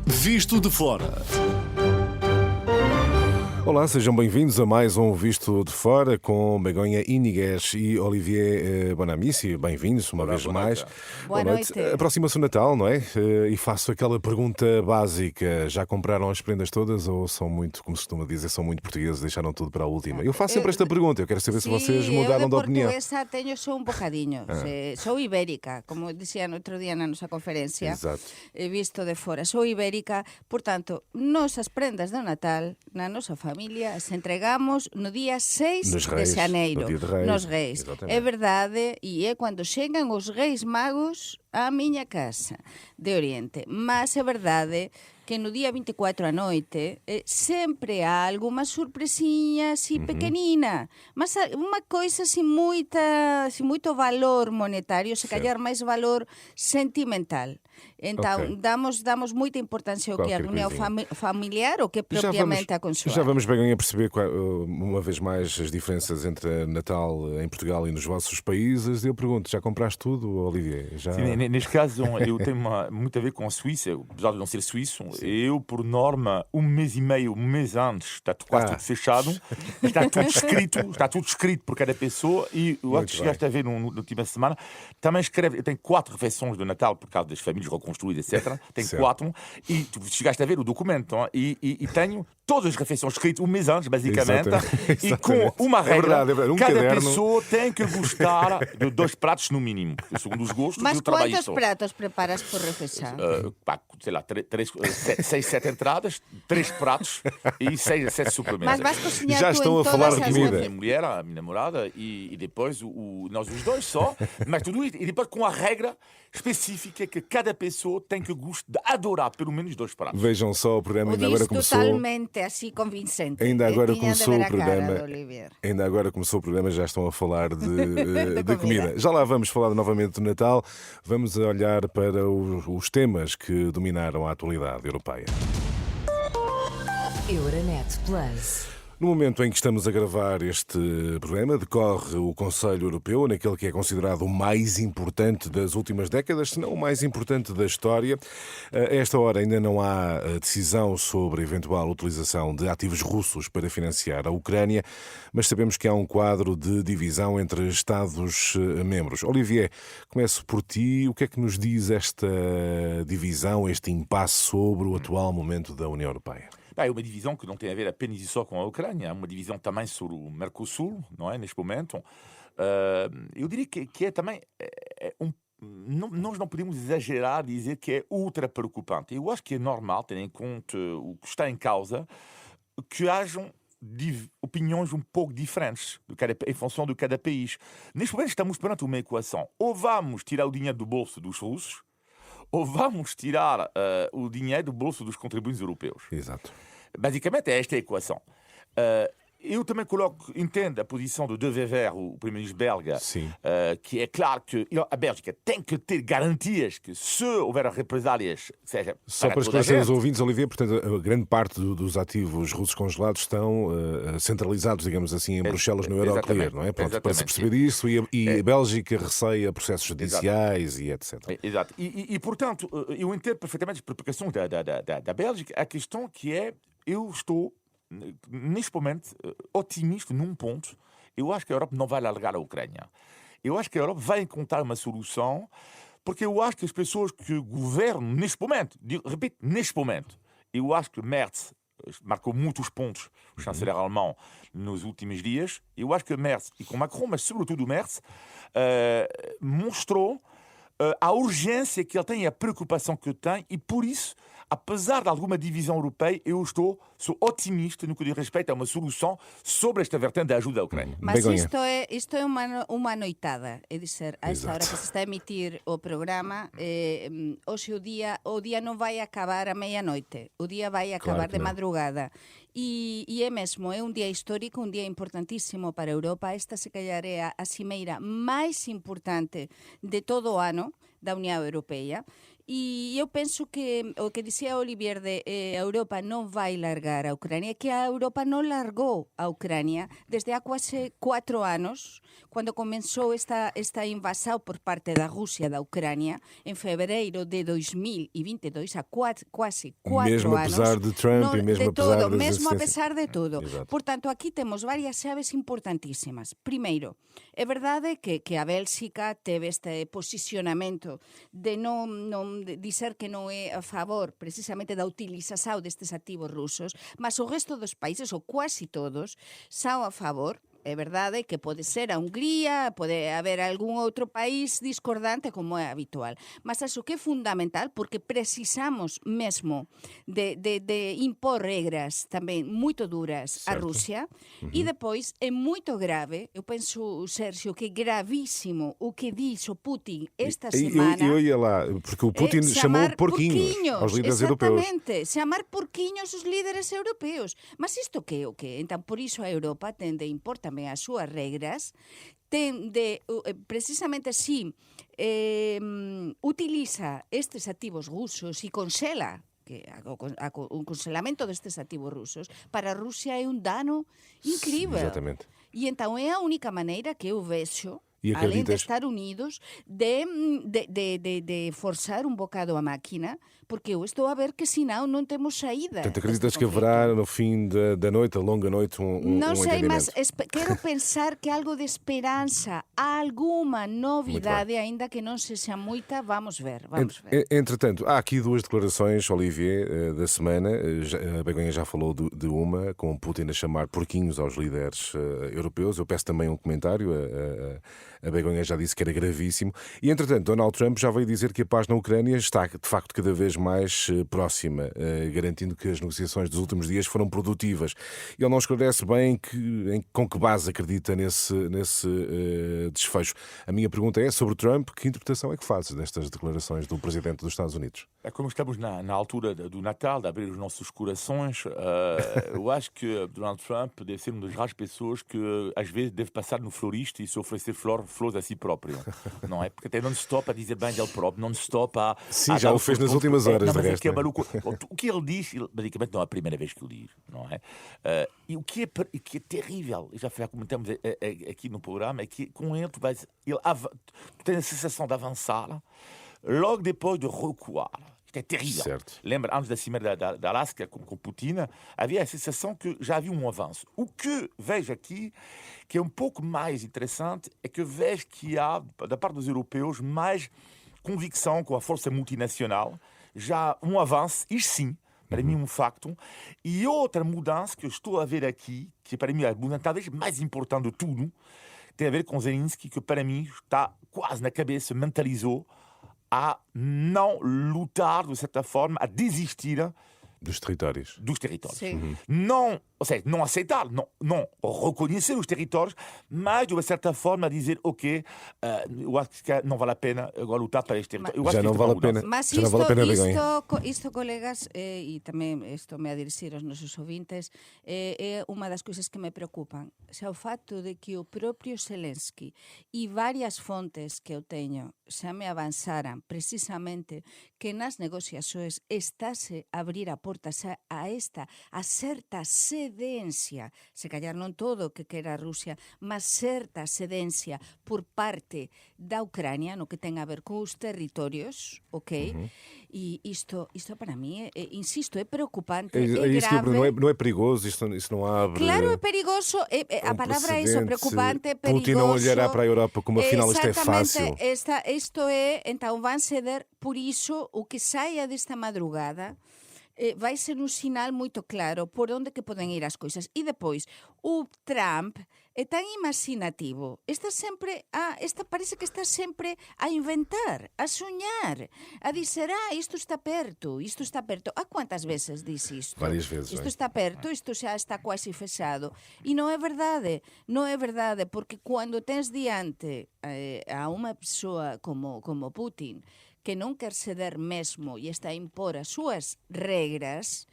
Visto de Fora. Olá, sejam bem-vindos a mais um Visto de Fora com Begonha Iniguez e Olivier Bonamici. Bem-vindos uma vez mais. Boa noite. Aproxima-se o Natal, não é? E faço aquela pergunta básica. Já compraram as prendas todas ou são muito, como se costuma dizer, são muito portugueses, deixaram tudo para a última? Eu faço sempre esta pergunta. Eu quero saber se vocês mudaram de opinião. Portuguesa tenho só un bocadinho. Sou ibérica, como dicía no outro día na nosa conferencia. Exato. Visto de fora. Sou ibérica, portanto, nosas prendas do Natal na nosa familia se entregamos no día 6 Nos de Reis, xaneiro. no dia de Reis, Nos Reis. exatamente. É verdade, e é cando chegan os Reis Magos á miña casa de Oriente. Mas é verdade que no día 24 a noite sempre há alguma sorpresiña así pequenina, mas unha coisa sin moito valor monetario, se callar máis valor sentimental. Então, damos muita importância ao que é a Qualquer reunião coisinha. familiar ou que é propriamente a consoada. Já vamos bem a perceber, uma vez mais, as diferenças entre Natal em Portugal e nos vossos países. Eu pergunto, já compraste tudo, Olivier? Já... Sim, neste caso, eu tenho muito a ver com a Suíça, apesar de não ser suíço. Eu, por norma, um mês e meio, um mês antes, está quase tudo fechado, está tudo escrito por cada pessoa. E eu acho que chegaste a ver na última semana, também escreve. Eu tenho 4 refeições de Natal por causa das famílias reconstruídas, etc. Tenho 4, e tu chegaste a ver o documento, e tenho todas as refeições escritas um mês antes, basicamente, e com uma regra, cada pessoa tem que gostar de 2 pratos no mínimo, segundo os gostos. Mas eu trabalho quantos isso. pratos preparas por refeição? Sei lá, 6, 7 entradas, 3 pratos e 6 a 7 sobremesas. Mas vais cozinhar Já tu estão em a falar todas de as comida. A minha refeições? mulher, a minha namorada, e depois nós os dois só, mas tudo isso, e depois com a regra específica que cada pessoa tem que gostar de adorar pelo menos 2 pratos. Vejam só o programa, O ainda agora disse começou. totalmente assim convincente. Ainda agora Tinha de começou ver o a cara programa. do Olivier. Ainda agora começou o programa, já estão a falar de comida. comida. Já lá vamos falar novamente do Natal. Vamos olhar para os temas que dominaram a atualidade europeia. Euronet Plus. No momento em que estamos a gravar este programa, decorre o Conselho Europeu, naquele que é considerado o mais importante das últimas décadas, se não o mais importante da história. A esta hora ainda não há decisão sobre a eventual utilização de ativos russos para financiar a Ucrânia, mas sabemos que há um quadro de divisão entre Estados-membros. Olivier, começo por ti. O que é que nos diz esta divisão, este impasse sobre o atual momento da União Europeia? É uma divisão que não tem a ver apenas e só com a Ucrânia, é uma divisão também sobre o Mercosul, não é, neste momento. Eu diria que é também nós não podemos exagerar e dizer que é ultra preocupante. Eu acho que é normal, tendo em conta o que está em causa, que hajam opiniões um pouco diferentes em função de cada país. Neste momento estamos perante uma equação. Ou vamos tirar o dinheiro do bolso dos russos, ou vamos tirar o dinheiro do bolso dos contribuintes europeus. Exato. Basicamente é esta a equação. Eu também entendo a posição de De Wever, o primeiro-ministro belga, que é claro que a Bélgica tem que ter garantias que se houver represálias, seja Só para esclarecer os ouvintes, Olivier, portanto, a grande parte dos ativos russos congelados estão centralizados, digamos assim, em Bruxelas, no Euroclear, não é? Pronto, para se perceber isso, e a Bélgica receia processos judiciais e etc. Exato. E, portanto, eu entendo perfeitamente as preocupações da Bélgica. A questão que é, eu estou neste momento otimista num ponto. Eu acho que a Europa não vai largar a Ucrânia. Eu acho que a Europa vai encontrar uma solução, porque eu acho que as pessoas que governam neste momento, repito, neste momento, eu acho que Merz marcou muitos pontos, o chanceler alemão, nos últimos dias. Eu acho que Merz, e com Macron, mas sobretudo Merz, mostrou a urgência que ele tem e a preocupação que ele tem, e por isso, apesar de alguma divisão europeia, eu sou otimista no que diz respeito a uma solução sobre esta vertente da ajuda à Ucrânia. Mas Begonha. isto é uma noitada, é dizer, a esta hora que se está a emitir o programa, hoxe o día non vai acabar a meia-noite, o día vai acabar de madrugada. E é mesmo, é un día histórico, un día importantísimo para a Europa. Esta se callar é a cimeira máis importante de todo o ano da Unión Europea. E eu penso que o que dizia Olivier a Europa non vai largar a Ucrania, que a Europa non largou a Ucrania desde há quase 4 anos, quando comenzou esta invasão por parte da Rússia da Ucrania, em fevereiro de 2022, há quase 4 mesmo anos. Apesar de Trump e mesmo apesar das mesmo assistências. apesar de tudo. Exato. Portanto, aquí temos varias chaves importantísimas. Primeiro, é verdade que a Bélxica teve este posicionamento de de dizer que non é a favor precisamente da utilización destes activos rusos, mas o resto dos países, ou quasi todos, son a favor. É verdade que pode ser a Hungría, pode haber algún outro país discordante como é habitual. Mas acho que é fundamental porque precisamos mesmo de impor regras tamén moito duras a Rusia e depois é moito grave, eu penso, Sérgio, que é gravísimo o que diz o Putin esta semana. Eu ia lá, porque o Putin chamou porquinhos aos líderes europeus. Exatamente, chamar porquinhos os líderes europeus. Mas isto que é o que? Então, por iso a Europa ten de impor tamén as súas regras, ten de, precisamente así, utiliza estes activos rusos e consela o congelamento destes activos rusos para a Rusia é un dano incrível. Exatamente. E então é a única maneira que eu vexo, E além de acreditas- estar unidos, de forçar um bocado a máquina, porque eu estou a ver que senão não temos saída. Portanto, acreditas deste que haverá conflito. no fim da noite, a longa noite, Não sei, entendimento? mas quero pensar que algo de esperança, alguma novidade, ainda que não seja muita, vamos ver. Entretanto, há aqui duas declarações, Olivier, da semana. A Begonha já falou de uma, com Putin a chamar porquinhos aos líderes europeus. Eu peço também um comentário. A Begonha já disse que era gravíssimo. E, entretanto, Donald Trump já veio dizer que a paz na Ucrânia está, de facto, cada vez mais próxima, garantindo que as negociações dos últimos dias foram produtivas. Ele não esclarece bem com que base acredita nesse desfecho. A minha pergunta é sobre Trump, que interpretação é que fazes destas declarações do Presidente dos Estados Unidos? Como estamos na altura do Natal, de abrir os nossos corações, eu acho que Donald Trump deve ser uma das raras pessoas que às vezes deve passar no florista e se oferecer flores a si próprio, não é? Porque até não se stop a dizer bem dele próprio, não se stop a... Sim, já o fez nas últimas horas, de resto. O que ele diz, basicamente não é a primeira vez que o diz, não é? E o que é terrível, e já comentamos aqui no programa, é que com ele tu tens a sensação de avançar logo depois de recuar. Isto é terrível. Certo. Lembra, antes da cimeira da Alaska com Putin, havia a sensação que já havia um avanço. O que vejo aqui, que é um pouco mais interessante, é que vejo que há, da parte dos europeus, mais convicção com a força multinacional, já um avanço, isto sim, para mim um facto. E outra mudança que eu estou a ver aqui, que para mim é a mudança talvez mais importante de tudo, tem a ver com Zelensky, que para mim está quase na cabeça, mentalizou a não lutar, de certa forma, a desistir Dos territórios. Sim. Não, ou seja, não aceitar, não reconhecer os territórios, mas de uma certa forma dizer, ok, eu acho que não vale a pena agora lutar para este território. Eu acho Já que não isto é uma vale a pena. mudança. Mas Já não vale a pena, Begonha. isto, colegas, e tamén isto me a dirixir aos nosos ouvintes, é unha das cousas que me preocupan. Xa o facto de que o propio Zelensky e varias fontes que eu teño xa me avanzaran precisamente que nas negociações estáse a abrir a porta a certa cedencia, se callar non todo o que quera a Rusia, mas certa cedencia por parte da Ucrania no que ten a ver con os territorios, ok? E isto para mí, insisto, é preocupante, é Isto grave. não é perigoso? Isto não abre... Claro, é perigoso. A palavra é isso, precedente. preocupante, é perigoso. Putin não olhará para a Europa como afinal isto é fácil. Exatamente, isto é, então van ceder, por iso, o que saia desta madrugada vai ser un sinal moito claro por onde que poden ir as coisas. E depois, o Trump é tan imaginativo, parece que está sempre a inventar, a soñar, a dizer, isto está perto. A quantas veces diz isto? Várias vezes. Isto não é? está perto, isto xa está quase fechado. E non é verdade, porque cando tens diante a unha persoa como Putin, que non quer ceder mesmo e está a impor as súas regras,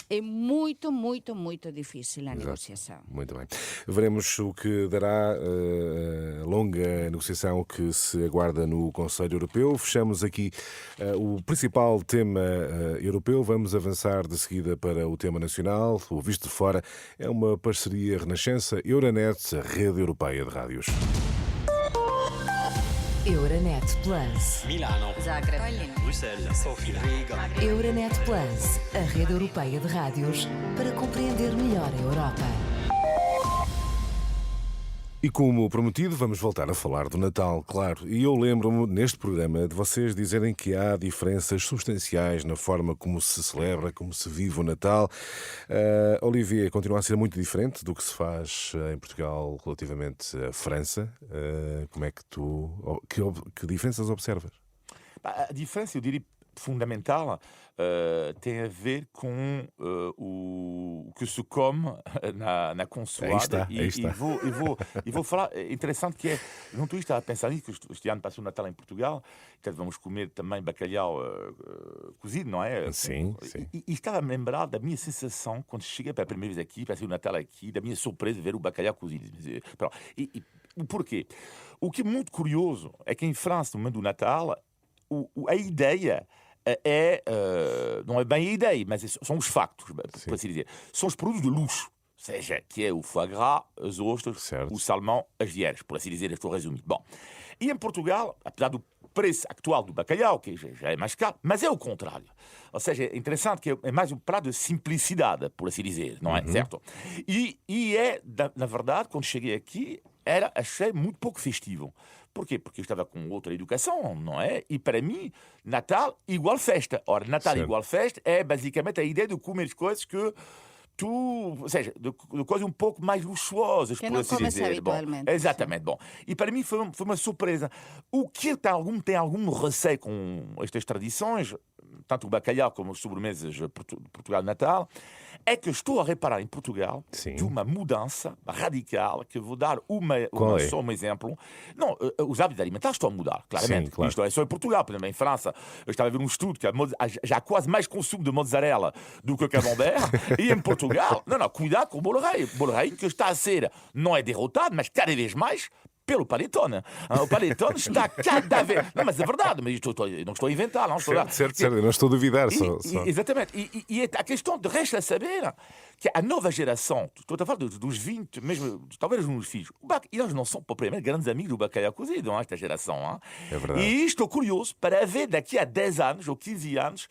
é muito, muito, muito difícil a negociação. Muito bem. Veremos o que dará a longa negociação que se aguarda no Conselho Europeu. Fechamos aqui o principal tema europeu. Vamos avançar de seguida para o tema nacional. O Visto de Fora é uma parceria Renascença-Euronet, a rede europeia de rádios. Euronet Plus. Milano, Zagreb, Bruxelas, Sofia, Riga. Euronet Plus, a rede europeia de rádios para compreender melhor a Europa. E como prometido, vamos voltar a falar do Natal, claro. E eu lembro-me, neste programa, de vocês dizerem que há diferenças substanciais na forma como se celebra, como se vive o Natal. Olivier, continua a ser muito diferente do que se faz em Portugal relativamente à França. Como é que que diferenças observas? A diferença, eu diria, fundamental tem a ver com o que se come na consoada. Aí está. E vou falar, é interessante que é, não estou a pensar nisso, que este ano passou o Natal em Portugal, então vamos comer também bacalhau cozido, não é? Sim. E estava a me lembrar da minha sensação quando cheguei pela primeira vez aqui, passei o Natal aqui, da minha surpresa de ver o bacalhau cozido. E porquê? O que é muito curioso é que em França, no momento do Natal, a ideia não é bem a ideia, mas são os factos, por assim dizer. São os produtos de luxo, seja, que é o foie gras, as ostras, certo, o salmão, as vieres, por assim dizer, estou resumindo. Bom, e em Portugal, apesar do preço atual do bacalhau, que já é mais caro, mas é o contrário. Ou seja, é interessante que é mais um prato de simplicidade, por assim dizer, não é? Certo? E na verdade, quando cheguei aqui, achei muito pouco festivo. Porquê? Porque eu estava com outra educação, não é? E para mim, Natal igual festa. Ora, Natal certo, igual festa é basicamente a ideia de comer as coisas que ou seja, de coisas um pouco mais luxuosas, que por não assim come dizer. habitualmente. Bom, exatamente. Bom, e para mim foi uma surpresa. O que tem algum receio com estas tradições, tanto o bacalhau como as sobremesas de Portugal Natal, é que estou a reparar em Portugal de uma mudança radical, que vou dar só um exemplo. Não, os hábitos alimentares estão a mudar, claramente. Sim, claro. Isto é só em Portugal. Por exemplo, em França, eu estava a ver um estudo que já há quase mais consumo de mozzarella do que camembert. E em Portugal, cuidado com o bolo rei. O bolo rei que está a ser, não é derrotado, mas cada vez mais pelo panetone. O panetone está cada vez... Não, mas é verdade, mas não estou a inventar. Não estou certo, eu não estou a duvidar. Exatamente. E a questão de resta saber que a nova geração, estou a falar dos 20, mesmo talvez os meus filhos, eles não são propriamente grandes amigos do bacalhau cozido, esta geração. É verdade. E estou curioso para ver daqui a 10 anos ou 15 anos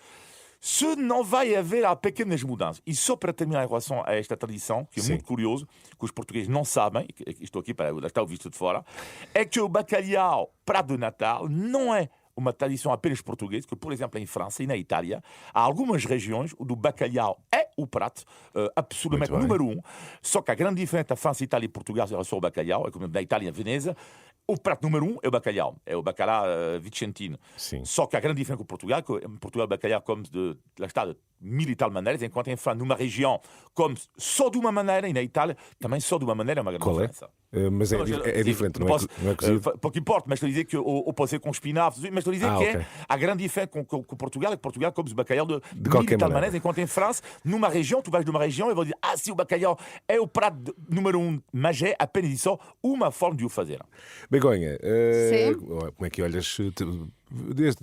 se não vai haver pequenas mudanças. E só para terminar em relação a esta tradição, que é muito curioso, que os portugueses não sabem, estou aqui para estar o visto de fora, é que o bacalhau prato de Natal não é uma tradição apenas portuguesa, que, por exemplo, em França e na Itália, há algumas regiões onde o bacalhau é o prato absolutamente número 1. Só que a grande diferença da França, Itália e Portugal é só o bacalhau, é como na Itália e Veneza. O prato número 1 é o bacalhau, é o bacalhau vicentino. Sim. Só que a grande diferença com Portugal, que em Portugal o bacalhau come de mil e tal maneiras, enquanto em França, numa região, come só de uma maneira, e na Itália também só de uma maneira, é uma grande diferença. Mas é diferente, não é cozido? Pouco importa, mas estou a dizer que ou pode ser com espinafres, mas estou a dizer que é a grande diferença com Portugal, é que Portugal come o bacalhau de mil e tal maneiras, enquanto em França, numa região, tu vais de uma região e vão dizer, se o bacalhau é o prato número 1, mas é apenas e só uma forma de o fazer. Begonha, como é que olhas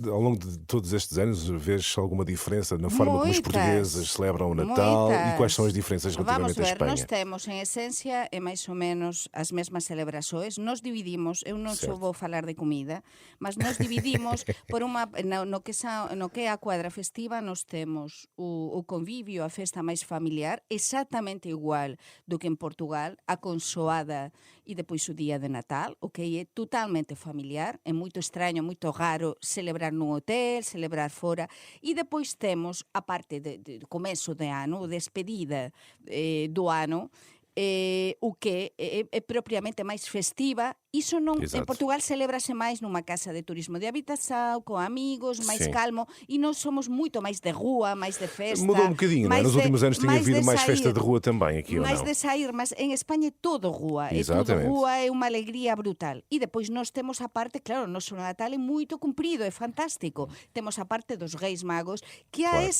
ao longo de todos estes anos? Vês alguma diferença na forma como os portugueses celebram o Natal? E quais são as diferenças relativamente à Espanha? Nós temos, em essência, mais ou menos as mesmas celebrações. Nós dividimos, eu non só vou falar de comida, mas nós dividimos por no que é a cuadra festiva, nós temos o convívio, a festa máis familiar, exactamente igual do que en Portugal, a consoada e depois o día de Natal, o que é totalmente familiar, é moito extraño, moito raro celebrar nun hotel, celebrar fora, e depois temos a parte de começo de ano, despedida do ano, o que é propriamente máis festiva Iso non, Exato. en Portugal celebrase máis numa casa de turismo de habitação, com amigos, máis Sim. calmo, e nós somos muito máis de rua, máis de festa. Mudou um bocadinho, não é? máis Nos de- últimos anos tinha máis havido de mais sair. festa de rua também aqui, ou Mais não? de sair, mas en España é todo rua, é todo Exatamente. rua, é unha alegría brutal. E depois nós temos a parte, claro, o noso Natal é moito cumprido, é fantástico. Temos a parte dos Reis Magos, que Claro.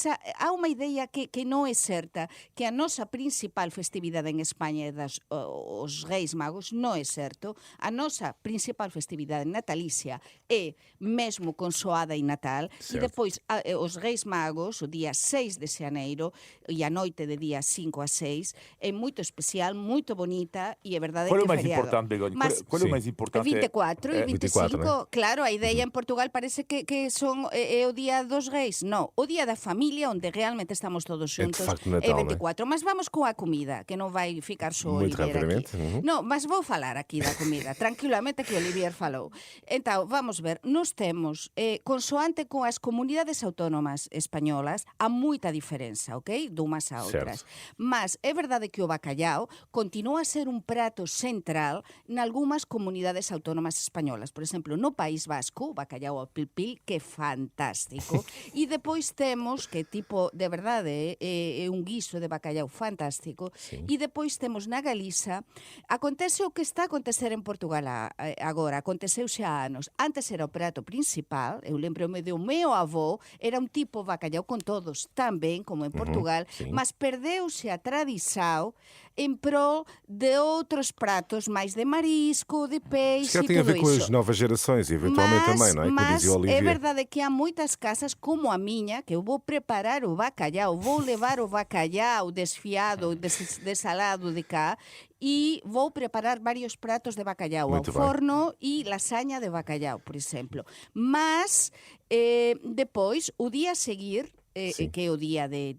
há unha idea que non é certa, que a nosa principal festividade en España é os Reis Magos, non é certo. A nosa principal festividade natalicia é mesmo consoada e Natal, e Certo. depois os Reis Magos, o día 6 de xaneiro e a noite de día 5 a 6, é moito especial, moito bonita e é verdade Qual é que o mais feriado. importante, Begonha? Mas Qual é o Sim. mais importante? 24 e 24, 25, né? claro, a ideia en Portugal parece que é o día dos Reis. No, o día da familia, onde realmente estamos todos É de xuntos, facto Natal, é 24. Mas vamos coa comida, que non vai ficar só Muito Olivier rapidamente, aquí. No, mas vou falar aquí da comida, tranquilamente que Olivier falou. Então, vamos ver, nós temos, consoante con as comunidades autónomas españolas, há moita diferenza, ok? Dumas a outras. Mas é verdade que o bacalhau continúa a ser un prato central nalgúmas comunidades autónomas españolas. Por exemplo, no País Vasco, o bacalhau ao pil-pil, que é fantástico. E depois temos, que tipo, de verdade, é un guiso de bacalhau fantástico. E depois temos na Galiza, acontece o que está a acontecer en Portugal agora, aconteceu xa há anos. Antes era o prato principal, eu lembro-me do meu avó, era un tipo bacalhau con todos, tamén, como en Portugal, sim. mas perdeuse a tradição en prol de outros pratos máis de marisco, de Se peixe calhar e tem a tudo ver com as iso. novas gerações, e eventualmente também, não é? Como Mas dizia o é Olivier. verdade que há moitas casas como a miña, que eu vou preparar o bacalhau, vou levar o bacalhau desfiado, desalado de cá, e vou preparar varios pratos de bacalhau Muito ao bem. forno e lasaña de bacalhau, por exemplo. Mas, depois, o día a seguir, Sim. que é o día de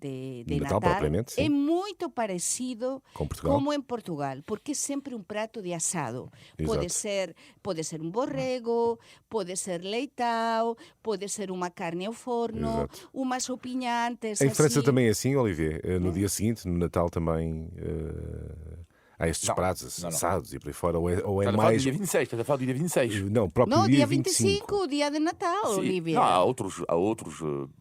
Natal, Natal, propriamente, sim. é muito parecido Com Portugal. como en Portugal, porque é sempre un prato de asado. Exato. Pode ser un borrego, pode ser leitao, pode ser unha carne ao forno, Exato. umas sopinha antes, Em França así. também é assim, Olivier? No dia seguinte, no Natal também há estes Não, pratos não. assados e por aí fora, ou é Estás a falar do mais... dia 26, estás a falar do dia 26. Não, o próprio No, dia dia 25. 25, o dia de Natal, Sim. Olivia. Não, há outros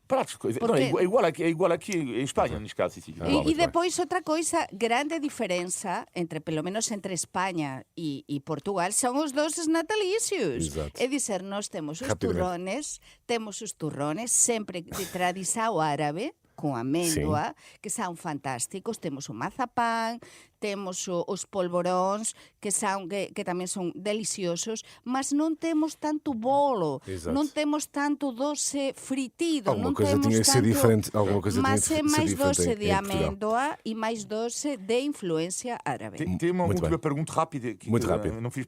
pratos. Não, quê? é igual aqui em Espanha, neste caso. Sim. Ah, E muito bem. depois outra coisa, grande diferença entre, pelo menos entre Espanha e Portugal, são os doces natalícios. Exato. É dizer, nós temos Rapidamente. os turrones sempre de tradição árabe, com amêndoa, que são fantásticos. Temos o mazapán, temos os polvorões, que também são deliciosos, mas não temos tanto bolo, Exato. não temos tanto doce fritido, Alguma não coisa temos tinha que ser tanto... diferente. Alguma coisa Mas tinha é que ser mais diferente doce em de Portugal. amêndoa e mais doce de influência árabe. Tem uma Muito última bem. pergunta rápida que Muito eu rápido. não fiz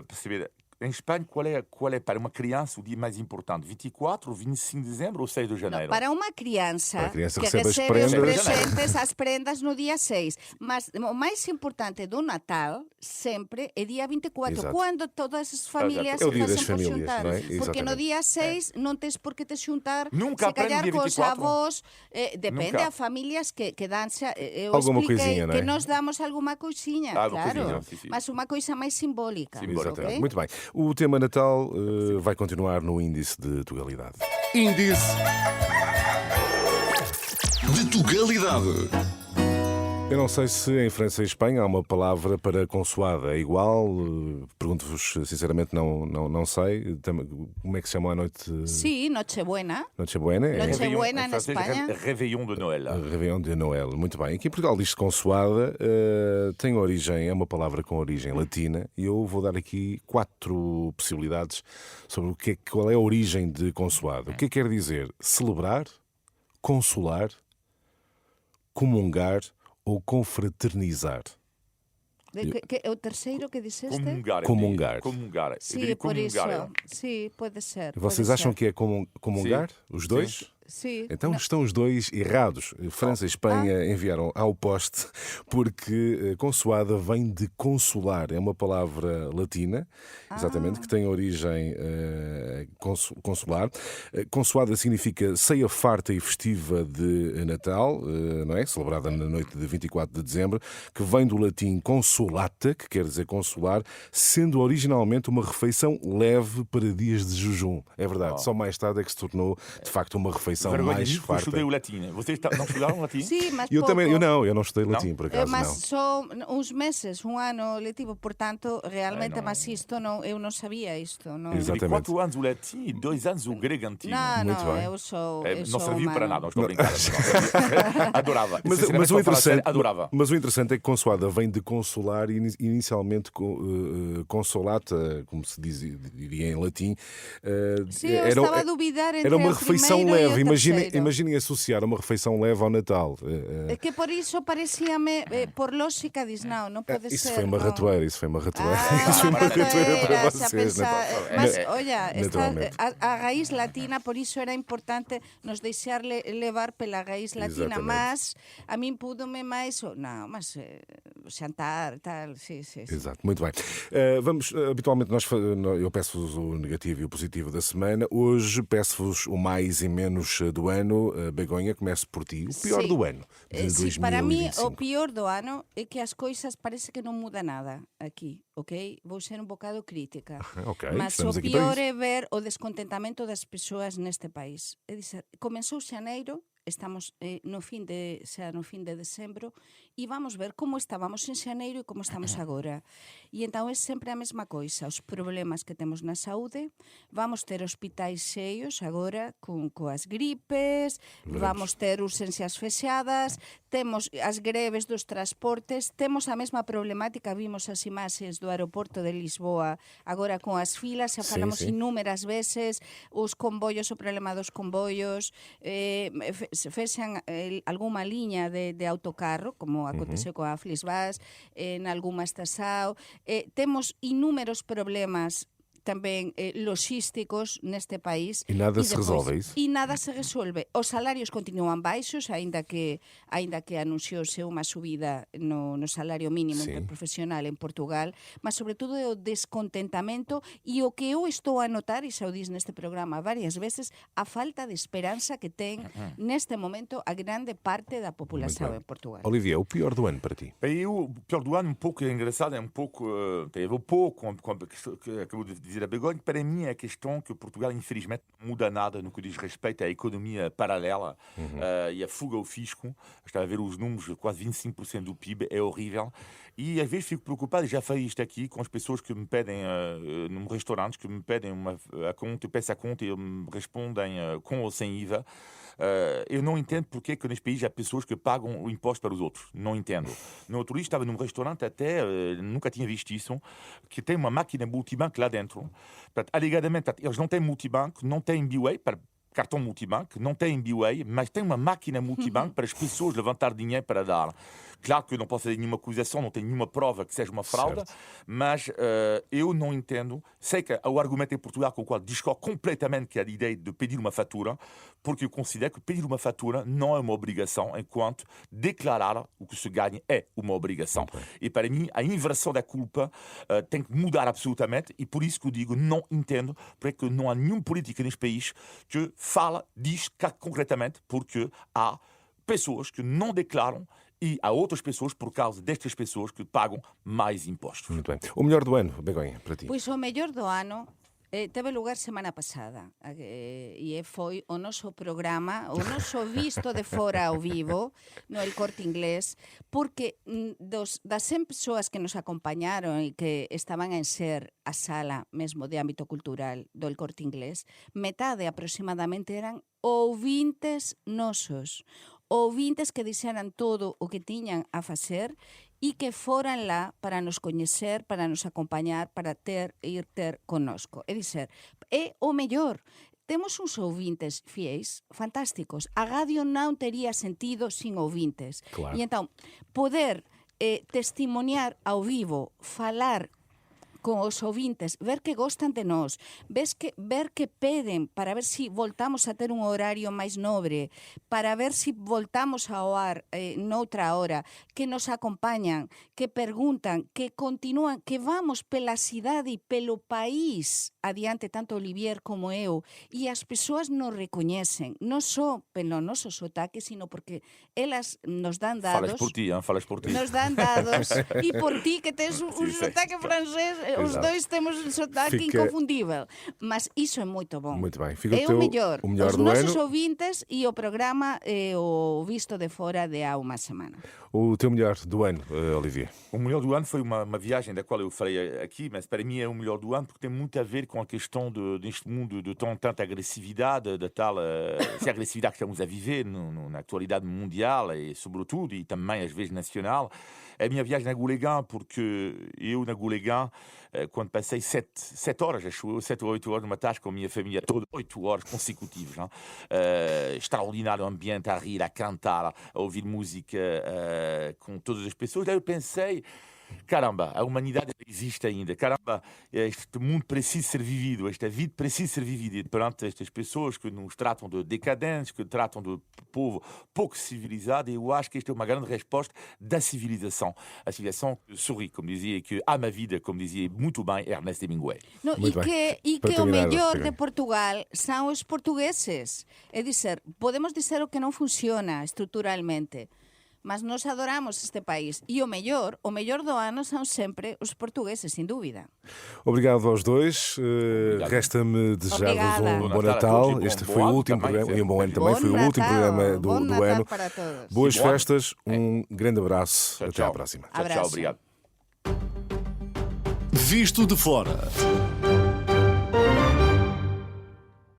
perceber. Em Espanha, qual é para uma criança o dia mais importante? 24, 25 de dezembro ou 6 de janeiro? Para uma criança, Para a criança que recebe as recebe os prendas. presentes, as prendas no dia 6. Mas o mais importante do Natal sempre é dia 24, Exato. quando todas as famílias É o dia se das fazem por famílias, juntar. não é? Porque no Exatamente. dia 6 não tens por que te juntar, Nunca se calhar aprende dia com os 24? avós. Depende, Nunca. há famílias que dançam. Eu Alguma expliquei coisinha, não é? que nós damos alguma coisinha, Alguma claro. coisinha, sim. Mas uma coisa mais simbólica. Simbólica. Exatamente. ok? Muito bem. O tema Natal vai continuar no índice de Tugalidade. Índice de Tugalidade. Eu não sei se em França e Espanha há uma palavra para consoada. É igual? Pergunto-vos sinceramente, não sei. Como é que se chama a noite? Sí, Nochebuena. Nochebuena? É Nochebuena Em na francês, Espanha. Réveillon de Noël. Réveillon de Noël. Muito bem. Aqui em Portugal diz-se consoada. Tem origem, é uma palavra com origem latina. E eu vou dar aqui 4 possibilidades sobre qual é a origem de consoada. O que quer dizer celebrar, consolar, comungar ou confraternizar. O terceiro que disseste? Comungar. Comungar. Comungar. Sim, por isso. Comungar. Sim, pode ser. Vocês pode acham ser. que é comungar? Sim. Os dois? Sí. Então estão os dois errados. França e Espanha enviaram ao poste porque consoada vem de consolar. É uma palavra latina, exatamente, que tem origem consolar. Consoada significa ceia farta e festiva de Natal, não é? Celebrada na noite de 24 de dezembro, que vem do latim consolata, que quer dizer consolar, sendo originalmente uma refeição leve para dias de jejum. É verdade, só mais tarde é que se tornou, de facto, uma refeição mais Eu farta. estudei o latim. Vocês não estudaram latim? Sí, mas Eu pouco. também, eu não estudei latim, por acaso, Mas não. só uns meses, um ano letivo, portanto, realmente, mas isto não, eu não sabia isto. Não, Exato. Tive 4 anos o latim e 2 anos o grego antigo. não, Muito bem. eu sou. Não serviu para nada, não estou a brincar. Adorava. Mas Sinceramente, o para falar sério, interessante, adorava. mas o interessante é que consoada vem de consolar, inicialmente consolata, como se diria em latim. Sim, eu estava a duvidar entre era uma o refeição primeiro e o leve. terceiro. Imaginem associar uma refeição leve ao Natal. É que por isso parecia-me, por lógica, diz não pode Isso ser. foi uma não. ratoeira, isso foi uma ratoeira. Ah, Isso foi uma ratoeira para a vocês. pensar, né? mas, olha, naturalmente. a raiz latina, por isso era importante nos deixar levar pela raiz latina, Exatamente. mas a mim pudo-me mais, não, mas jantar, tal, sim. Exato, muito bem. Vamos, habitualmente eu peço-vos o negativo e o positivo da semana. Hoje peço-vos o mais e menos do ano. Begonha, começo por ti. O pior Sim. do ano de 2025. Para mí, o pior do ano é que as coisas parece que não muda nada aqui, ok? Vou ser um bocado crítica. Ok, Mas o estamos aqui para pior isso. é ver o descontentamento das persoas neste país. É dizer, comenzou xaneiro, estamos no fin de decembro, e vamos ver como estábamos en xaneiro e como estamos agora. E entón é sempre a mesma coisa, os problemas que temos na saúde, vamos ter hospitais cheios agora coas gripes, vamos ter urxencias fechadas, temos as greves dos transportes, temos a mesma problemática, vimos as imaxes do aeroporto de Lisboa agora con as filas, xa falamos sim. inúmeras veces, os convoios, o problema dos convoios, fexan algunha liña de autocarro, como aconteceu coa Flixbus, en algunha estação. Temos inúmeros problemas tamén logísticos neste país. E nada se resolve, é isso? E nada se resolve. Os salarios continúan baixos, aínda que anunciouse unha subida no salario mínimo Sí. interprofesional en Portugal, mas sobre todo é o descontentamento e o que eu estou a notar, e xa o dis neste programa varias veces, a falta de esperanza que ten neste momento a grande parte da população bem. en Portugal. Olivia, o pior do ano para ti? Eu, o pior do ano, um pouco engraçado, é um pouco. Tem a ver um pouco com o que acabou de dizer a Begonha. Para mim, é a questão que Portugal, infelizmente, não muda nada no que diz respeito à economia paralela e à fuga ao fisco. Está a ver os números, quase 25% do PIB, é horrível. E às vezes fico preocupado, e já falei isto aqui, com as pessoas que me pedem, num restaurante, que me pedem a conta, eu peço a conta e eles me respondem com ou sem IVA. Eu não entendo porque é que neste país há pessoas que pagam o imposto para os outros. Não entendo. No outro dia estava num restaurante, até nunca tinha visto isso, que tem uma máquina multibanco lá dentro. Portanto, alegadamente, eles não têm multibanco, não têm BWay para cartão multibanco, não têm BWay, mas tem uma máquina multibanco para as pessoas levantar dinheiro para dar. Claro que eu não posso fazer nenhuma acusação, não tenho nenhuma prova que seja uma fraude, mas eu não entendo. Sei que o argumento em Portugal com o qual discordo completamente, que é a ideia de pedir uma fatura, porque eu considero que pedir uma fatura não é uma obrigação, enquanto declarar o que se ganha é uma obrigação. E para mim, a inversão da culpa tem que mudar absolutamente, e por isso que eu digo, não entendo porque não há nenhum político neste país que diz concretamente, porque há pessoas que não declaram e há outras pessoas, por causa destas pessoas, que pagam mais impostos. Muito bem. O melhor do ano, Begonha, para ti? Pois o mellor do ano teve lugar semana pasada e foi o noso programa, o noso visto de fora ao vivo no El Corte Inglés, porque das 100 persoas que nos acompañaron e que estaban a encher a sala mesmo de ámbito cultural do El Corte Inglés, metade aproximadamente eran ouvintes nosos, ouvintes que dixeran todo o que tiñan a facer e que foran lá para nos coñecer, para nos acompañar, para ir ter connosco. É dizer, é o mellor. Temos uns ouvintes fiéis fantásticos. A radio non tería sentido sin ouvintes. Claro. E entón, poder testimoniar ao vivo, falar con os ouvintes, ver que gostan de nós, ver que peden para ver si voltamos a ter un horario máis nobre, para ver si voltamos ao ar noutra hora, que nos acompañan, que preguntan, que continúan, que vamos pela cidade e pelo país adiante, tanto Olivier como eu, e as persoas nos recoñecen, non só pelo noso sotaque, sino porque elas nos dan dados. Falas por ti. Nos dan dados. E por ti, que tens un sotaque francés, os dois temos un sotaque inconfundível. Mas iso é moito bom. Muito bem. Fica É o mellor. Os do nosos ano. ouvintes e o programa o visto de fora de há uma semana. O teu melhor do ano, Olivier? O melhor do ano foi uma viagem da qual eu falei aqui, mas para mim é o melhor do ano porque tem muito a ver com a questão deste mundo de tanta agressividade, de tal essa agressividade que estamos a viver na atualidade mundial e sobretudo, e também às vezes nacional. A minha viagem na Gouleguen, porque eu na Gouleguen, quando passei 7 horas, acho eu, 7 ou 8 horas numa tasca com a minha família toda, 8 horas consecutivas, não? Extraordinário ambiente, a rir, a cantar, a ouvir música com todas as pessoas. Daí eu pensei, caramba, a humanidade existe ainda. Caramba, este mundo precisa ser vivido, esta vida precisa ser vivida. E perante estas pessoas que nos tratam de decadentes, que tratam de povo pouco civilizado, eu acho que esta é uma grande resposta da civilização. A civilização que sorri, como dizia, que ama a vida, como dizia muito bem Ernest Hemingway. No, e que o mellor de Portugal são os portugueses. É dizer, podemos dizer o que non funciona estruturalmente, mas nós adoramos este país. E o mellor do ano são sempre os portugueses, sem dúvida. Obrigado aos dois. Resta-me desejar-vos um bom Natal. Este foi o último programa, e um bom ano também. Foi o último programa do ano. Para todos. Boas festas, um grande abraço. Até à próxima. Tchau, obrigado. Visto de fora.